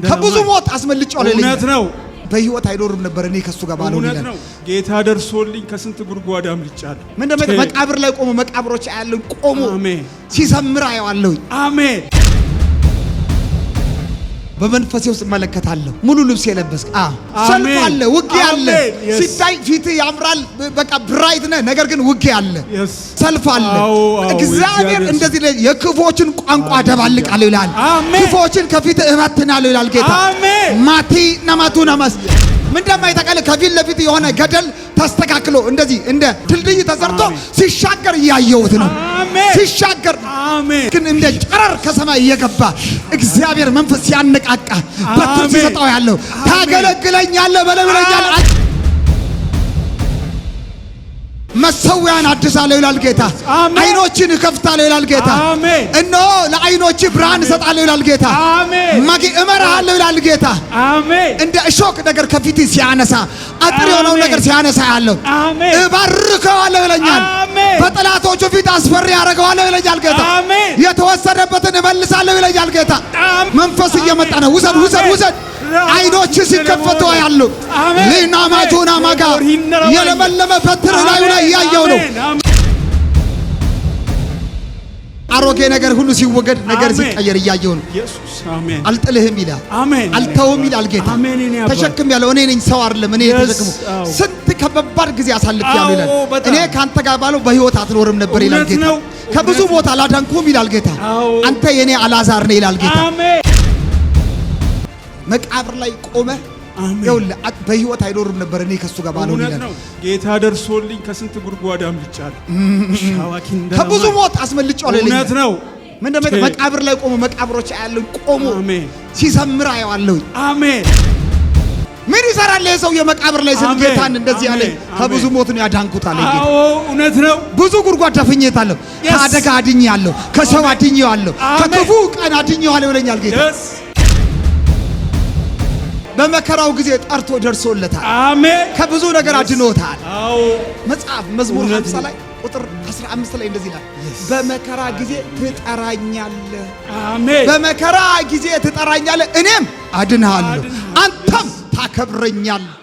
ከብዙ ሞት አስመልጫለሁ ይለኛል። እውነት ነው። በህይወት አይኖርም ነበር እኔ ከሱ ጋር ባለው ይላል። እውነት ነው። ጌታ ደርሶልኝ ከስንት ጉድጓድ አምልጫለሁ። ምን ደም መቃብር ላይ ቆሞ መቃብሮች አያለሁ ቆሞ አሜን ሲሰምር አየዋለሁ። አሜን። በመንፈሴ ውስጥ መለከታለሁ። ሙሉ ልብስ የለበስክ ሰልፍ አለ፣ ውጊያ አለ። ሲታይ ፊት ያምራል፣ በቃ ብራይት ነህ። ነገር ግን ውጊያ አለ፣ ሰልፍ አለ። እግዚአብሔር እንደዚህ የክፎችን ቋንቋ ደባልቃለሁ ይላል። ክፎችን ከፊት እበትናለሁ ይላል ጌታ። ማቲ ነማቱ ነማስ ምን እንደማይተቀል ከፊት ለፊት የሆነ ገደል ተስተካክሎ እንደዚህ እንደ ድልድይ ተሰርቶ ሲሻገር እያየሁት ነው። ሲሻገር ግን እንደ ጨረር ከሰማይ እየገባ እግዚአብሔር መንፈስ ሲያነቃቃ በትር ሲሰጣው ያለው ታገለግለኛለህ በለብለኛል። መሰዊያን አድሳለሁ ይላል ጌታ። አይኖችን እከፍታለሁ ይላል ጌታ። እነሆ ለአይኖች ብርሃን እሰጣለሁ ይላል ጌታ። ማጊ እመራሃለሁ ይላል ጌታ። እንደ እሾክ ነገር ከፊት ሲያነሳ አጥር የሆነው ነገር ሲያነሳ ያለው እባርከዋለሁ ይለኛል። በጠላቶቹ ፊት አስፈሪ ያደርገዋለሁ ይለኛል ጌታ። የተወሰደበትን እመልሳለሁ ይለኛል ጌታ። መንፈስ እየመጣ ነው። ውሰድ ውሰድ ውሰድ። አይኖች ሲከፈቱ ያለው ሊና ማጁና ማጋ የለመለመ በትር ላይ ያየው ነው። አሮጌ ነገር ሁሉ ሲወገድ ነገር ሲቀየር እያየው ነው። ኢየሱስ አሜን። አልጥልህም ይላል። አሜን። አልተውም ይላል ጌታ። ተሸክም ያለው እኔ ነኝ፣ ሰው አይደለም። እኔ ተሸክሙ ስንት ከባድ ጊዜ አሳልፌያለሁ ይላል። እኔ ካንተ ጋር ባለው በህይወት አትኖርም ነበር ይላል ጌታ። ከብዙ ቦታ አላዳንኩም ይላል ጌታ። አንተ የኔ አልዓዛር ነህ ይላል ጌታ። መቃብር ላይ ቆመ ይኸውልህ በህይወት አይኖርም ነበር እኔ ከሱ ጋር ባለው ይላል። ጌታ ደርሶልኝ ከስንት ጉድጓድ አምልጫለሁ። ከብዙ ሞት አስመልጫለሁ ይላል። እውነት ነው። ምን ደም መቃብር ላይ ቆሞ መቃብሮች አያለሁ ቆሞ ሲሰምር አየዋለሁ። አሜን። ምን ይሰራል ይሄ ሰው የመቃብር ላይ ስለ ጌታን እንደዚህ ያለ ከብዙ ሞት ነው ያዳንኩት አለ ጌታ። እውነት ነው። ብዙ ጉድጓድ ደፍኜታለሁ፣ ከአደጋ አድኜዋለሁ፣ ከሰው አድኜዋለሁ፣ ከክፉ ቀን አድኜዋለሁ ይለኛል ጌታ። በመከራው ጊዜ ጠርቶ ደርሶለታል። አሜን። ከብዙ ነገር አድኖታል። አዎ መጽሐፍ መዝሙር 50 ላይ ቁጥር 15 ላይ እንደዚህ ይላል፣ በመከራ ጊዜ ትጠራኛለህ። አሜን። በመከራ ጊዜ ትጠራኛለህ፣ እኔም አድንሃለሁ፣ አንተም ታከብረኛለህ።